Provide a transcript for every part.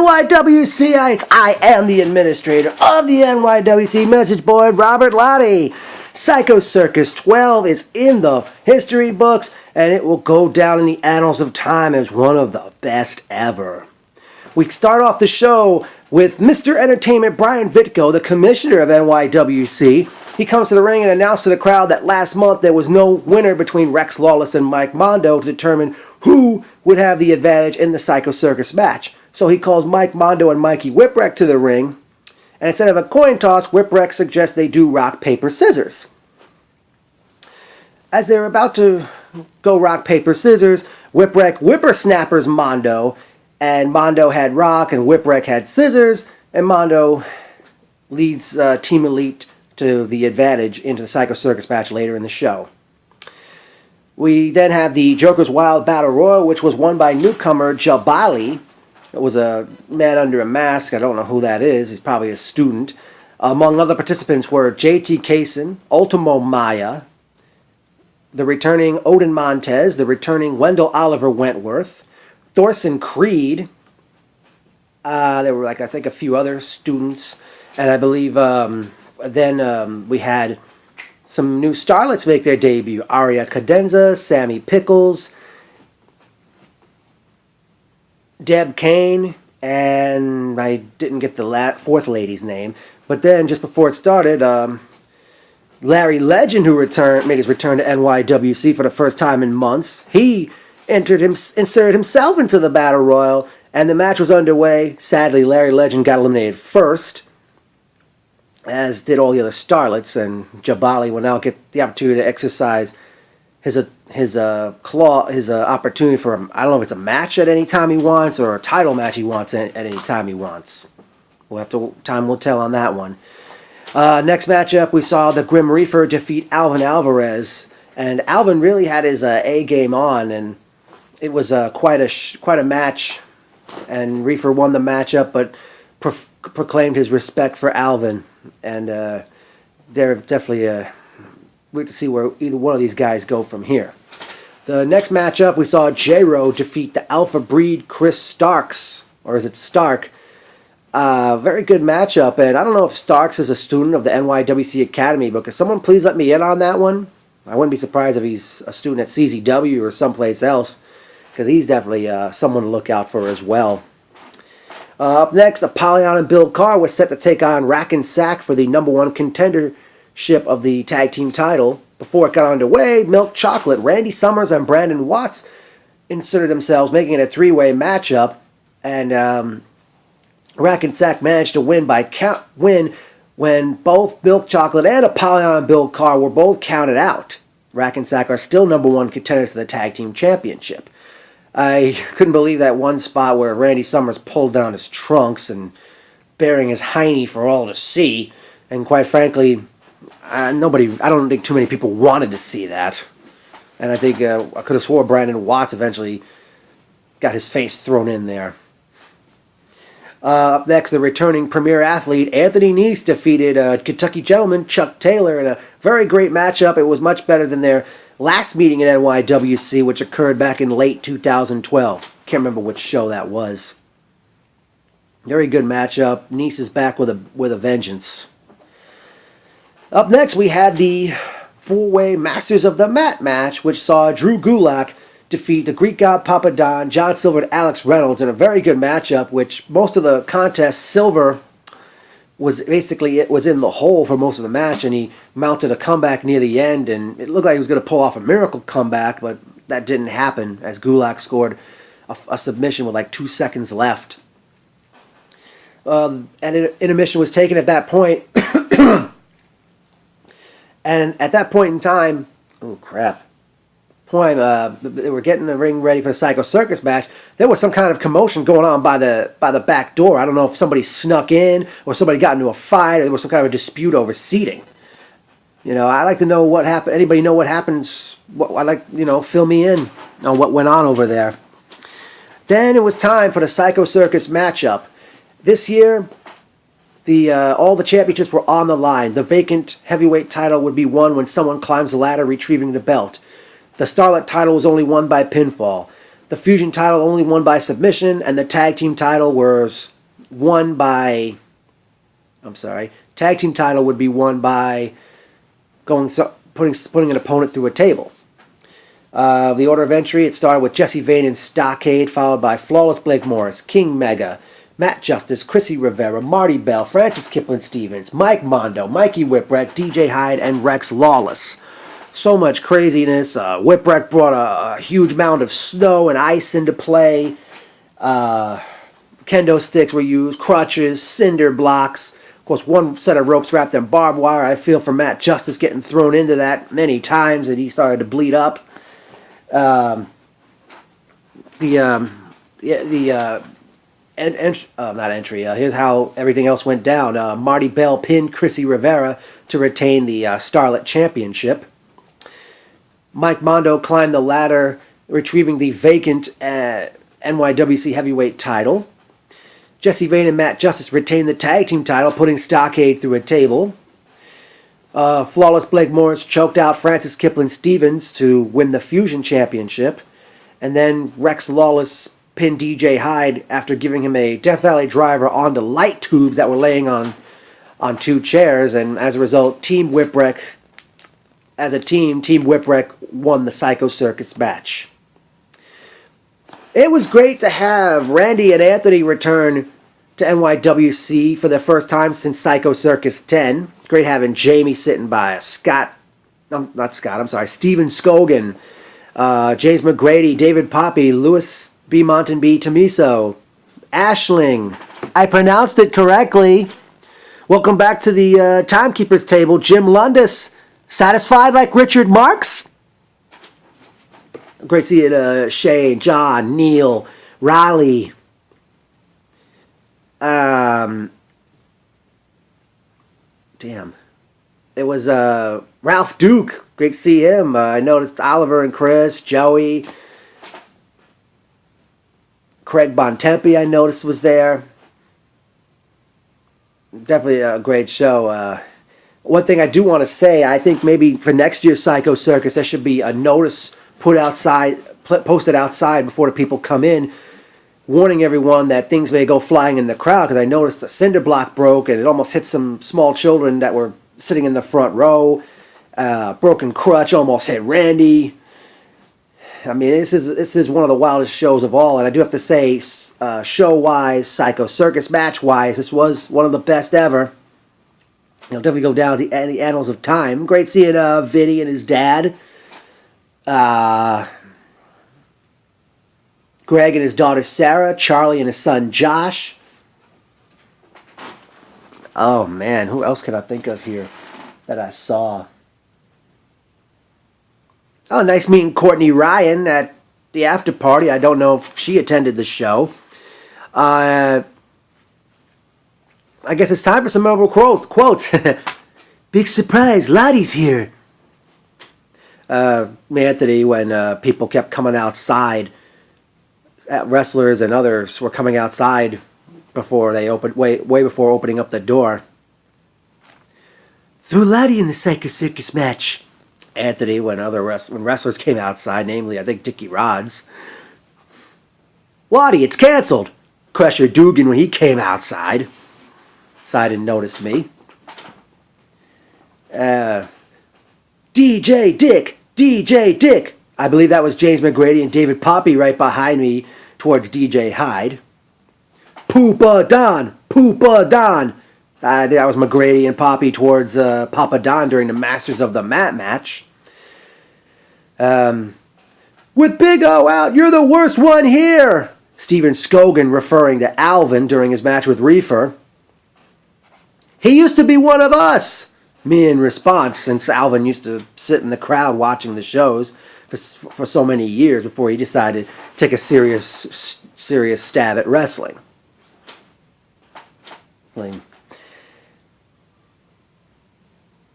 NYWC. I am the administrator of the NYWC message board, Robert Lottie. Psycho Circus 12 is in the history books, and it will go down in the annals of time as one of the best ever. We start off the show with Mr. Entertainment Brian Vitko, the commissioner of NYWC. He comes to the ring and announces to the crowd that last month there was no winner between Rex Lawless and Mike Mondo to determine who would have the advantage in the Psycho Circus match. So he calls Mike Mondo and Mikey Whipwreck to the ring, and instead of a coin toss, Whipwreck suggests they do rock, paper, scissors. As they're about to go rock, paper, scissors, Whipwreck whippersnappers Mondo, and Mondo had rock and Whipwreck had scissors, and Mondo leads Team Elite to the advantage into the Psycho Circus match later in the show. We then have the Joker's Wild Battle Royal, which was won by newcomer Jabali. It was a man under a mask. I don't know who that is. He's probably a student. Among other participants were JT Kaysen, Ultimo Maya, the returning Odin Montez, the returning Wendell Oliver Wentworth, Thorson Creed. There were, I think, a few other students. And I believe then we had some new starlets make their debut. Aria Cadenza, Sammy Pickles, Deb Kane, and I didn't get the fourth lady's name. But then, just before it started, Larry Legend, who made his return to NYWC for the first time in months, he inserted himself into the Battle Royal, and the match was underway. Sadly, Larry Legend got eliminated first, as did all the other starlets, and Jabali will now get the opportunity to exercise his opportunity for, I don't know if it's a match at any time he wants or a title match he wants at any time he wants. Time will tell on that one. Next matchup, we saw the Grim Reaper defeat Alvin Alvarez, and Alvin really had his A game on, and it was quite a match, and Reaper won the matchup, but proclaimed his respect for Alvin, and they're definitely wait to see where either one of these guys go from here. The next matchup, we saw J-Ro defeat the Alpha Breed Chris Starks, or is it Stark? Very good matchup, and I don't know if Starks is a student of the NYWC Academy, but could someone please let me in on that one? I wouldn't be surprised if he's a student at CZW or someplace else, because he's definitely someone to look out for as well. Up next, Apollyon and Bill Carr was set to take on Rack and Sack for the #1 contendership of the tag team title. Before it got underway, Milk Chocolate, Randy Summers, and Brandon Watts inserted themselves, making it a three-way matchup, and Rack and Sack managed to win when both Milk Chocolate and Apollyon and Bill Carr were both counted out. Rack and Sack are still #1 contenders to the tag team championship. I couldn't believe that one spot where Randy Summers pulled down his trunks and bearing his hiney for all to see. And quite frankly, I don't think too many people wanted to see that. And I think I could have swore Brandon Watts eventually got his face thrown in there. Up next, the returning premier athlete Anthony Nese defeated Kentucky Gentleman Chuck Taylor in a very great matchup. It was much better than their last meeting at NYWC, which occurred back in late 2012. Can't remember which show that was. Very good matchup. Nese is back with a vengeance. Up next, we had the four-way Masters of the Mat match, which saw Drew Gulak defeat the Greek God Papa Don, John Silver, and Alex Reynolds in a very good matchup, which most of the contest, Silver was in the hole for most of the match, and he mounted a comeback near the end, and it looked like he was going to pull off a miracle comeback, but that didn't happen, as Gulak scored a submission with 2 seconds left. And an intermission was taken at that point, and at that point in time, they were getting the ring ready for the Psycho Circus match. There was some kind of commotion going on by the back door. I don't know if somebody snuck in or somebody got into a fight or there was some kind of a dispute over seating. I'd like to know what happened. Anybody know what happens? Fill me in on what went on over there. Then it was time for the Psycho Circus matchup. This year, all the championships were on the line. The vacant heavyweight title would be won when someone climbs the ladder retrieving the belt. The Starlet title was only won by pinfall. The Fusion title only won by submission, and the Tag Team title was won by... I'm sorry. Tag team title would be won by putting an opponent through a table. The order of entry, it started with Jesse Vane and Stockade, followed by Flawless Blake Morris, King Mega, Matt Justice, Chrissy Rivera, Marty Bell, Francis Kipling Stevens, Mike Mondo, Mikey Whipwreck, DJ Hyde, and Rex Lawless. So much craziness. Whipwreck brought a huge mound of snow and ice into play. Kendo sticks were used, crutches, cinder blocks. Of course, one set of ropes wrapped in barbed wire. I feel for Matt Justice getting thrown into that many times and he started to bleed up. Not entry. Here's how everything else went down. Marty Bell pinned Chrissy Rivera to retain the Starlet Championship. Mike Mondo climbed the ladder, retrieving the vacant NYWC heavyweight title. Jesse Vane and Matt Justice retained the tag team title, putting Stockade through a table. Flawless Blake Morris choked out Francis Kipling Stevens to win the Fusion Championship. And then Rex Lawless pinned DJ Hyde after giving him a Death Valley driver onto light tubes that were laying on two chairs. And as a result, Team Whipwreck won the Psycho Circus match. It was great to have Randy and Anthony return to NYWC for the first time since Psycho Circus 10. Great having Jamie sitting by Steven Scogan, James McGrady, David Poppy, Louis B. Monton B. Tomiso, Ashling. I pronounced it correctly. Welcome back to the Timekeeper's table, Jim Lundis. Satisfied like Richard Marx? Great seeing Shane, John, Neil, Riley. Damn. It was Ralph Duke. Great to see him. I noticed Oliver and Chris, Joey. Craig Bontempi I noticed was there. Definitely a great show. One thing I do want to say, I think maybe for next year's Psycho Circus, there should be a notice posted outside before the people come in, warning everyone that things may go flying in the crowd, because I noticed the cinder block broke and it almost hit some small children that were sitting in the front row. Broken crutch almost hit Randy. I mean, this is one of the wildest shows of all, and I do have to say, show-wise, Psycho Circus match-wise, this was one of the best ever. It'll definitely go down in the annals of time. Great seeing Vinny and his dad. Greg and his daughter Sarah, Charlie and his son Josh. Oh man, who else can I think of here that I saw? Oh, nice meeting Courtney Ryan at the after party. I don't know if she attended the show. I guess it's time for some memorable quotes. Big surprise, Lottie's here. Anthony, when people kept coming outside, wrestlers and others were coming outside before they opened, way before opening up the door. Threw Lottie in the Psycho Circus match. Anthony, when wrestlers came outside, namely I think Dickie Rods. Lottie, it's canceled. Crusher Dugan when he came outside. Side and noticed me. DJ Dick. I believe that was James McGrady and David Poppy right behind me towards DJ Hyde. Poopa Don. I think that was McGrady and Poppy towards Papa Don during the Masters of the Mat match. With Big O out, you're the worst one here. Steven Scogan referring to Alvin during his match with Reefer. He used to be one of us. Me in response, since Alvin used to sit in the crowd watching the shows for so many years before he decided to take a serious stab at wrestling.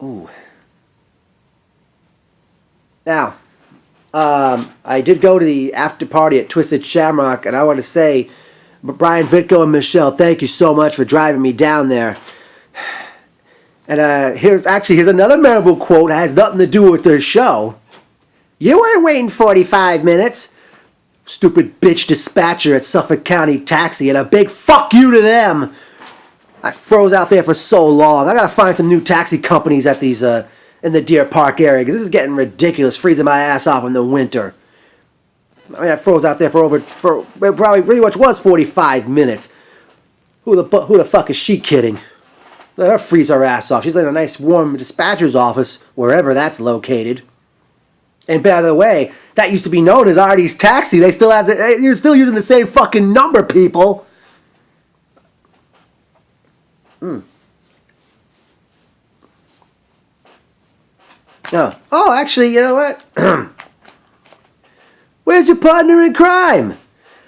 Ooh. Now, I did go to the after party at Twisted Shamrock, and I want to say, Brian Vitko and Michelle, thank you so much for driving me down there. And here's another memorable quote that has nothing to do with the show. You weren't waiting 45 minutes. stupid bitch dispatcher at Suffolk County Taxi, and a big fuck you to them. I froze out there for so long. I gotta find some new taxi companies at these in the Deer Park area, because this is getting ridiculous, freezing my ass off in the winter. I mean, I froze out there for probably pretty much was 45 minutes. Who the fuck is she kidding? Let her freeze her ass off. She's in a nice warm dispatcher's office, wherever that's located. And by the way, that used to be known as Artie's Taxi. You're still using the same fucking number, people. Oh, actually, you know what? Where's your partner in crime?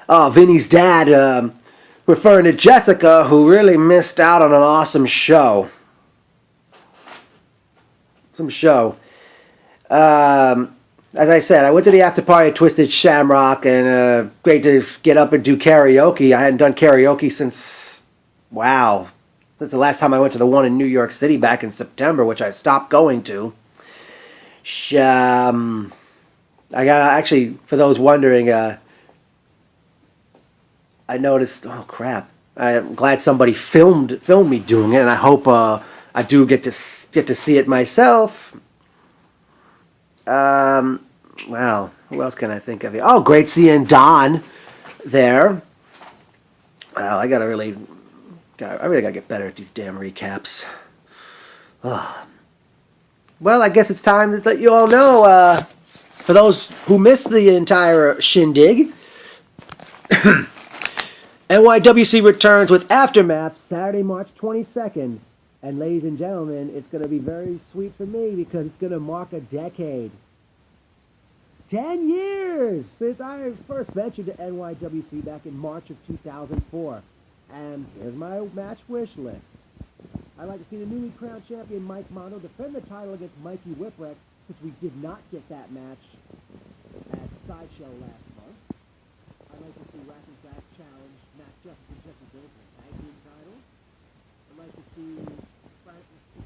Oh, Vinny's dad, referring to Jessica, who really missed out on an awesome show. As I said, I went to the after party at Twisted Shamrock, and great to get up and do karaoke. I hadn't done karaoke since, wow, that's the last time I went to the one in New York City back in September, which I stopped going to. I got, actually, for those wondering, I noticed, oh crap, I'm glad somebody filmed me doing it, and I hope I do get to see it myself. Wow, who else can I think of here? Oh, great seeing Don there. Well, I really gotta get better at these damn recaps. Ugh. Well, I guess it's time to let you all know, for those who missed the entire shindig, NYWC returns with Aftermath Saturday, March 22nd. And ladies and gentlemen, it's going to be very sweet for me because it's going to mark a decade. 10 years since I first ventured to NYWC back in March of 2004. And here's my match wish list. I'd like to see the newly crowned champion Mike Mondo defend the title against Mikey Whipwreck, since we did not get that match at Sideshow last month. I'd like to see Rack and Zach challenge Matt Justice and Jesse Bill for the tag team title. I'd like to see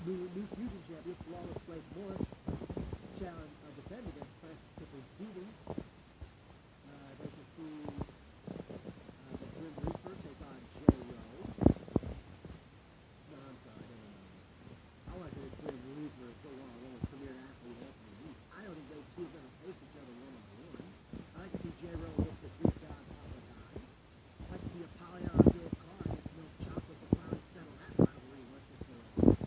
new Fusion champion Flawless Blake Morris challenge defend against Francis Tipper Stevens. I'd like to see the Grim Reaper take on Jay Rowe. No, I'm sorry, no. I want to see the Grim Reaper go one-on-one with Premier Athlete Anthony Reese. I don't think those two are going to face each other one-on-one. I'd like to see Jay Rowe hit the 3-star Papa Guy. I'd like to see Apollyon or Bill Carr against Milk Chocolate to finally settle that rivalry once and for all.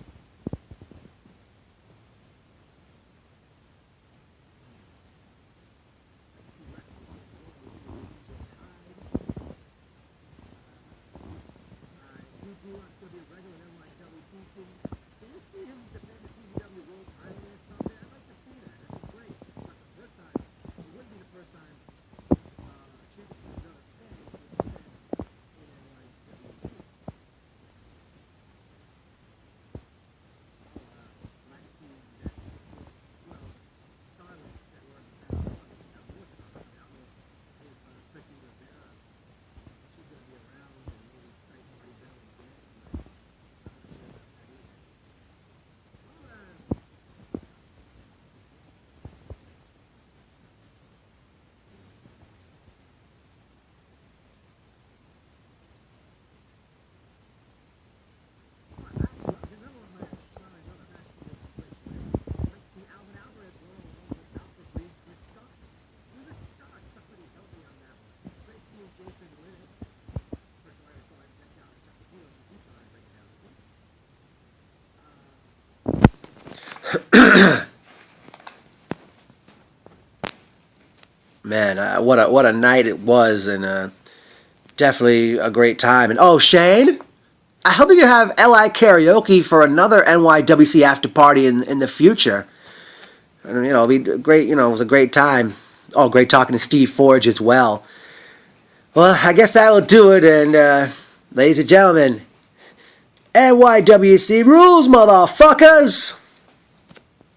Man, what a night it was, and definitely a great time. And oh, Shane, I hope you can have LI karaoke for another NYWC after party in the future. And, it'll be great. It was a great time. Oh, great talking to Steve Forge as well. Well, I guess that will do it. And ladies and gentlemen, NYWC rules, motherfuckers.